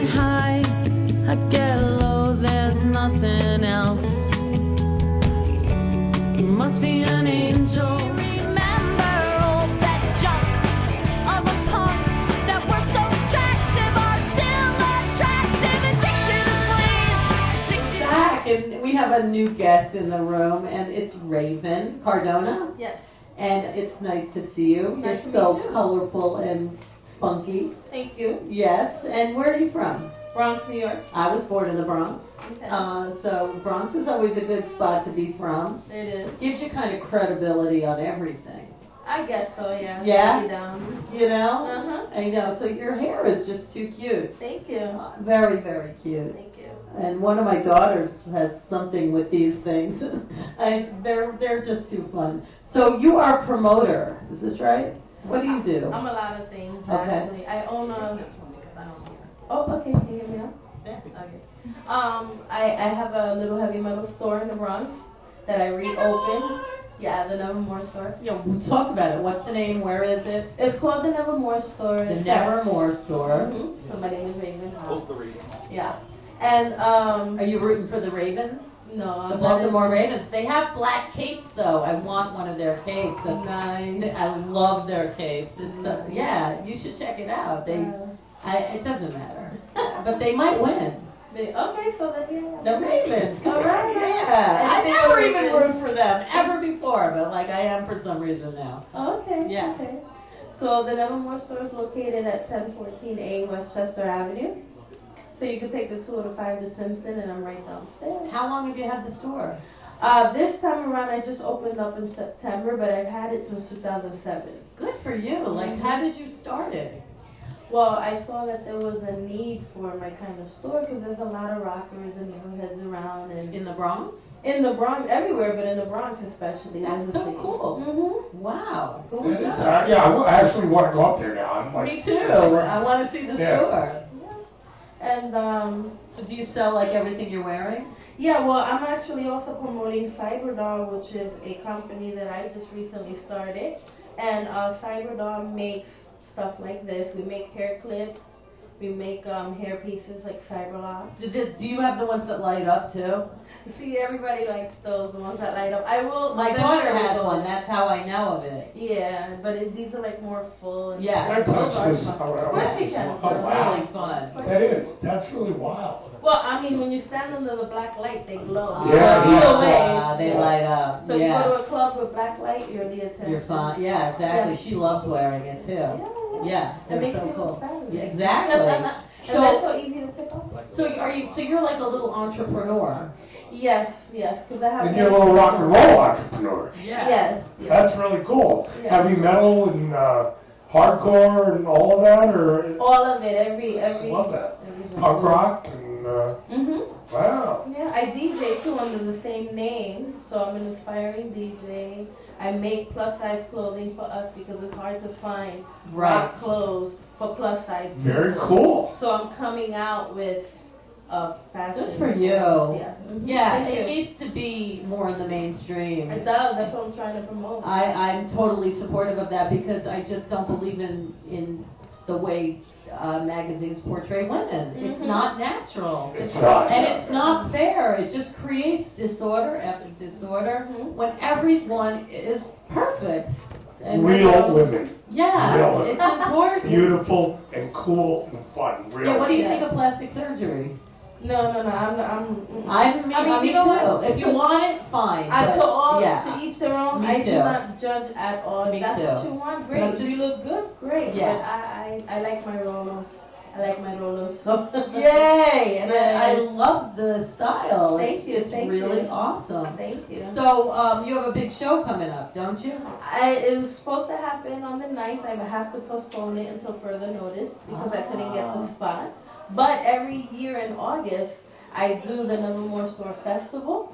get high, I get low, there's nothing else. You must be an angel. Remember all that junk, all those punks that were so attractive are still attractive, addicted to squeeze. Back, and we have a new guest in the room, and it's RaVeN, CaRDoNa. Yes. And it's nice to see you. Nice You're to so meet you. colorful and spunky. Thank you. Yes. And where are you from? Bronx, New York. I was born in the Bronx. Okay. So Bronx is always a good spot to be from. It is. Gives you kind of credibility on everything. I guess so, yeah. Yeah? Lay down. You know? Uh-huh. I know. So your hair is just too cute. Thank you. Very, very cute. Thank you. And one of my daughters has something with these things. They're just too fun. So you are a promoter, is this right? What do you do? I'm a lot of things, Okay. actually. I own a... Oh, okay. Can you hear me now? Yeah. Okay. I have a little heavy metal store in the Bronx that I reopened. Yeah, the Nevermore store. Yeah, we'll talk about it. What's the name? Where is it? It's called the Nevermore store. The It's Nevermore store. Mm-hmm. So my name is RaVeN. Close the reading. Yeah. And, Are you rooting for the Ravens? no. The that Baltimore is- Ravens. They have black capes, though. I want one of their capes. That's Nice. I love their capes. It's, yeah, you should check it out. It doesn't matter, but they might win. Okay, so then, yeah. The Ravens. All right. Yeah. I I think never the even Ravens- rooted for them ever before, but like I am for some reason now. Oh, okay. Yeah. Okay. So the Nevermore store is located at 1014A Westchester Avenue. So you can take the 205 to Simpson, and I'm right downstairs. How long have you had the store? This time around, I just opened up in September, but I've had it since 2007. Good for you. Like, how did you start it? Well, I saw that there was a need for my kind of store because there's a lot of rockers and needleheads around, and In the Bronx? in the Bronx, everywhere, but in the Bronx especially. That's so cool. Mm-hmm. Wow. Who It was is, that? yeah, I actually want to go up there now. I'm like, Me too. I want to see the Yeah. store. And So do you sell like everything you're wearing? yeah, well, I'm actually also promoting CaRDoNa, which is a company that I just recently started. And CaRDoNa makes stuff like this. We make hair clips. We make hair pieces like cyberlocks. Do you have the ones that light up too? See, everybody likes those, the ones that light up. I will. My daughter eventually has go- one. That's how I know of it. Yeah, but these are like more full. And Yeah. I touched this. Of course you can. Oh, It's wow. really fun. That is. That's really wild. Well, I mean, when you stand under the black light, they glow. Yeah, Either way. Yeah, they light up. So if you go Yeah. to a club with black light, you're the attention. You're fine. Yeah, exactly. Yeah. She loves wearing it too. Yeah, It they're makes so you cool. look fabulous. Yeah, exactly. And that's so easy to take off. So you're like a little entrepreneur. Yes, because I have. And you're a little rock and roll entrepreneur. Yes. That's really cool. Yeah. Heavy metal and hardcore and all of that, or All of it, every. love that. everything. Punk rock and wow. Yeah, I DJ too under the same name, so I'm an inspiring DJ. I make plus size clothing for us because it's hard to find rock clothes for plus size people. Very cool. So I'm coming out with fashion. Good for you. Yeah. Mhm. Yeah, Thank it you. needs to be more in the mainstream. It does. That's what I'm trying to promote. I'm totally supportive of that because I just don't believe in the way magazines portray women. It's not natural. It's not. And it's not fair. It just creates disorder after disorder when everyone is perfect. And Real women. Yeah, Real women. it's important. Beautiful and cool and fun. Real. Yeah, what do you Yeah. think of plastic surgery? No, I'm. I mean, you know too. what? If you want it, fine. but- To all, yeah. to each their own. Me I too. do not judge at all. Me If that's too. what you want, great. But If you look good, great. Yeah. But I like my rollers. I like my rollers. So. Yay! And I Yes. love the style. Thank you, It's thank really you. awesome. Thank you. So you have a big show coming up, don't you? It was supposed to happen on the 9th. I have to postpone it until further notice because I couldn't get the spot. But every year in August, I do the Nevermore Store Festival,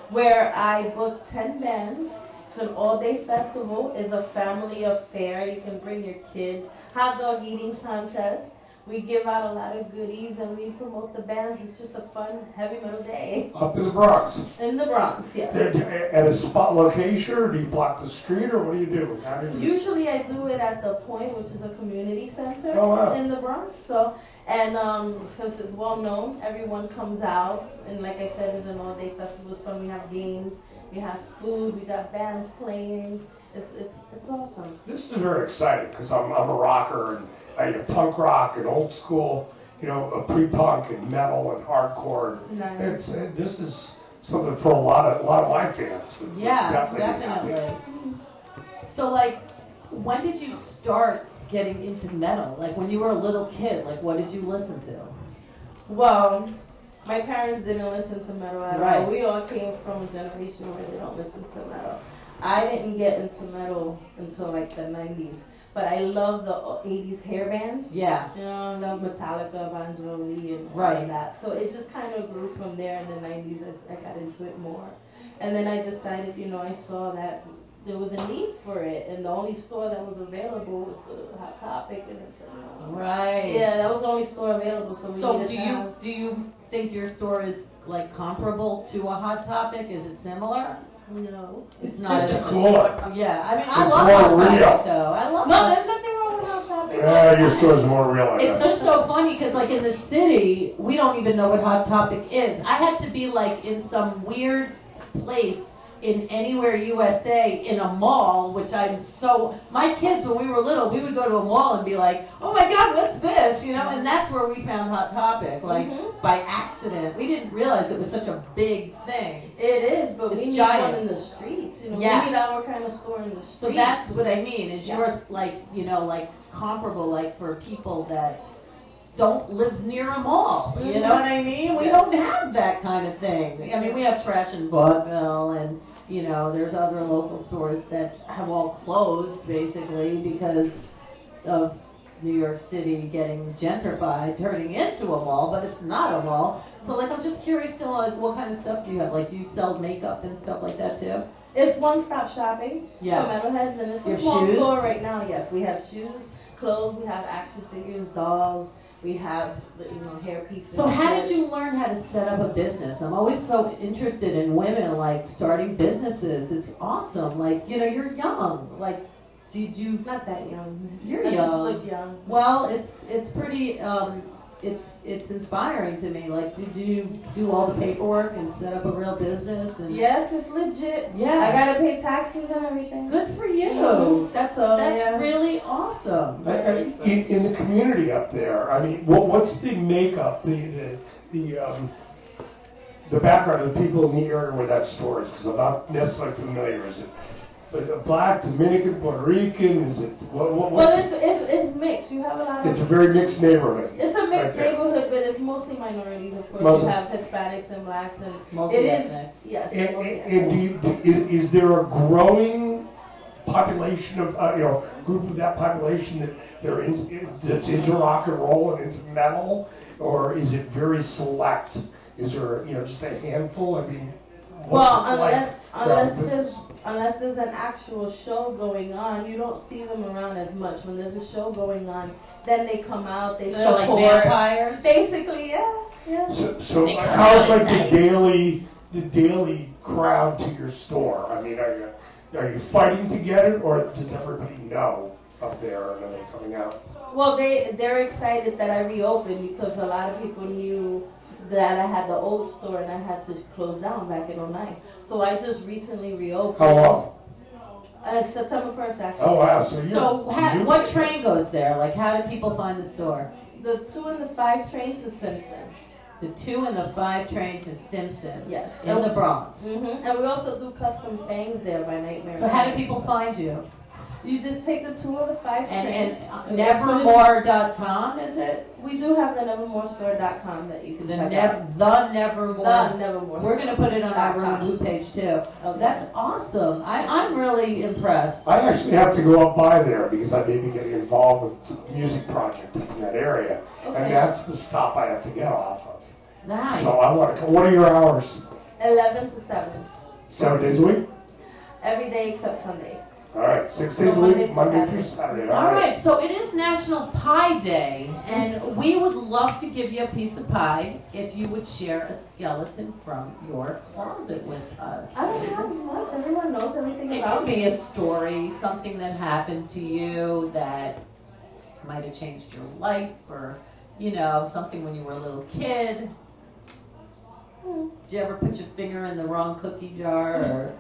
where I book 10 bands. It's an all-day festival. It's a family affair. You can bring your kids. Hot dog eating contest. We give out a lot of goodies and we promote the bands. It's just a fun, heavy metal day. Up in the Bronx. In the Bronx, yes. At a spot location, or do you block the street, or what do you do? How do you do? Usually I do it at the Point, which is a community center Oh, wow. in the Bronx. So And since it's well known, everyone comes out. And like I said, it's an all-day festival. It's fun. We have games, we have food, we got bands playing. It's awesome. This is very exciting because I'm a rocker and I do punk rock and old school, a pre-punk and metal and hardcore. Nice. This is something for a lot of my fans. Yeah, Definitely. definitely. So, like, when did you start getting into metal? Like, when you were a little kid, like, what did you listen to? Well, my parents didn't listen to metal at Right. all. We all came from a generation where they don't listen to metal. I didn't get into metal until like the 90s, but I love the 80s hair bands. Yeah. I love Metallica, Bon Jovi, and all Right. of that. So it just kind of grew from there in the 90s as I got into it more. And then I decided, I saw that there was a need for it, and the only store that was available was Hot Topic, and I said, no. Right. Yeah, that was the only store available, so we So needed to have. do you think your store is like comparable to a Hot Topic? Is it similar? No. It's not. It's as cooler. Yeah, I mean, I It's love more Hot Topic real. though. I love No, Hot there's nothing wrong with Hot Topic. Your store's more real, I It's guess. just so funny because, like, in the city, we don't even know what Hot Topic is. I had to be, like, in some weird place in Anywhere USA in a mall, which my kids, when we were little, we would go to a mall and be like, oh my God, what's this? And that's where we found Hot Topic, like, by accident. We didn't realize it was such a big thing. It is, but we It's need giant. one in the streets. Yeah. We need our kind of store in the streets. So that's what I mean. Is Yeah. yours, like, like, comparable, like, for people that don't live near a mall? You know what I mean? We don't have that kind of thing. I mean, we have Trash in Vaudeville, and there's other local stores that have all closed basically because of New York City getting gentrified, turning into a mall, but it's not a mall. So, like, I'm just curious to know, like, what kind of stuff do you have? Like, do you sell makeup and stuff like that too? It's one-stop shopping Yeah. for metalheads, and it's Your a small shoes? store right now. Yes, we have shoes, clothes, we have action figures, dolls, we have hair pieces. So how did you learn how to set up a business? I'm always so interested in women, like, starting businesses. It's awesome. Like, you're young. Like, did you? Not that young. You're I young. just look young. Well, it's pretty. It's inspiring to me. Like, did you do all the paperwork and set up a real business? And Yes, it's legit. Yeah. I gotta pay taxes and everything. Good for you. Mhm. That's So, that's yeah. really awesome. In the community up there, I mean, what's the makeup, the background of the people in the area where that store is? Because I'm not necessarily familiar. Is it black, Dominican, Puerto Rican? Is it what? Well, it's mixed. You have a lot of. It's a very mixed neighborhood. It's a mixed right there. neighborhood, but it's mostly minorities, of course. Muslim. You have Hispanics and blacks, and it is Multi-ethnic. yes. And multi-ethnic. is there a growing population of group of that population that's into rock and roll and into metal, or is it very select? Is there just a handful? I mean, Well, what's it like unless there's an actual show going on, you don't see them around as much. When there's a show going on, then they come out, they They're like support. vampires. Basically, yeah. So They come how's out like at the daily crowd to your store? I mean, are you fighting to get it, or does everybody know up there and are they coming out? Well, they're excited that I reopened because a lot of people knew that I had the old store and I had to close down back in '09. So I just recently reopened. How long? September 1st, actually. Oh wow! So what train goes there? Like, how do people find the store? The 2 and the 5 train to Simpson. The 2 and the 5 train to Simpson. Yes. In the Bronx. And we also do custom fangs there by Nightmare. So how do people find you? You just take the 2 or the 5 train. And Nevermore.com, is it? We do have the nevermorestore.com that you can The check out. Nevermore. The Nevermore. We're going to put it on our .com. Room page too. Oh, that's awesome. I'm really impressed. I actually have to go up by there because I may be getting involved with a music project in that area, Okay. and that's the stop I have to get off of. Nice. So I want to. What are your hours? 11 to 7. 7 days a week? Every day except Sunday. All right, 6 days a Monday week, to Monday Saturday. through Saturday. All right, so it is National Pie Day, and we would love to give you a piece of pie if you would share a skeleton from your closet with us. I don't have much. Everyone knows everything It about could me. be a story, something that happened to you that might have changed your life, or you know, something when you were a little kid? Did you ever put your finger in the wrong cookie jar? Or?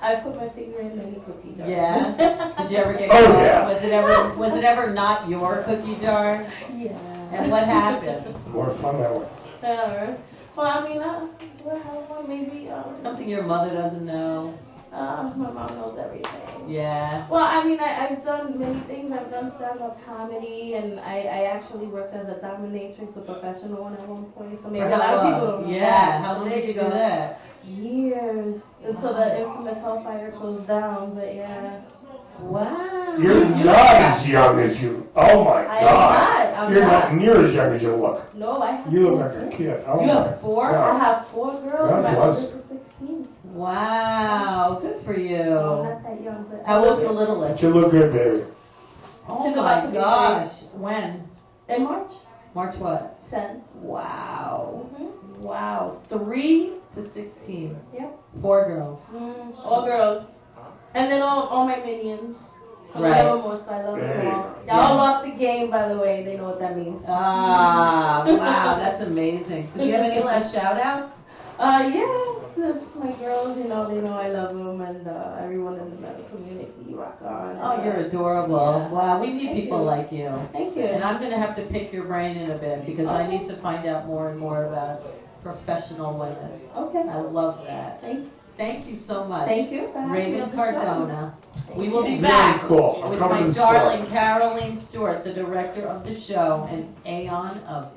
I put my finger in many cookie jars. Yeah. Did you ever get Oh, caught? yeah. Was it ever not your cookie jar? Yeah. And what happened? More fun that way. Well, I mean, well, maybe Something your mother doesn't know? my mom knows everything. Yeah. Well, I mean, I've done many things. I've done stand-up comedy, and I actually worked as a dominatrix, a professional one at one point. So maybe a lot of people don't know Yeah. that. How So long there did you do go. that? Years until the infamous Hellfire closed down. But yeah. Wow. You're not as young as you. Oh my I am God. not. I'm You're not. not near as young as you look. No, I have. You four look like a kids. kid. Oh You my have 4? God. I have 4 girls. God My bless. oldest is 16. Wow. Good for So I'm you. not that young, but How old's the But littlest? you look good, baby. Oh She's my about to be gosh. When? in March March what? 10. Wow. Mm-hmm. Wow. 3 to 16. Yep. 4 girls. All girls. And then all my minions. I Right. love them all, so I love There them you all. go. Y'all lost the game, by the way. They know what that means. Ah, wow, that's amazing. So do you have any last shout outs? Yeah, to my girls, you know, they know I love them, and everyone in the medical community, rock on. Oh, you're adorable. Yeah. Wow, we need Thank people you. like you. Thank you. And I'm going to have to pick your brain in a bit because I need to find out more and more about professional women. Okay. I love that. Thank you so much. Thank you for having me RaVeN on the CaRDoNa. show. We will be Very back cool. I'm with coming my to the store. darling Caroline Stewart, the director of the show and Aeon of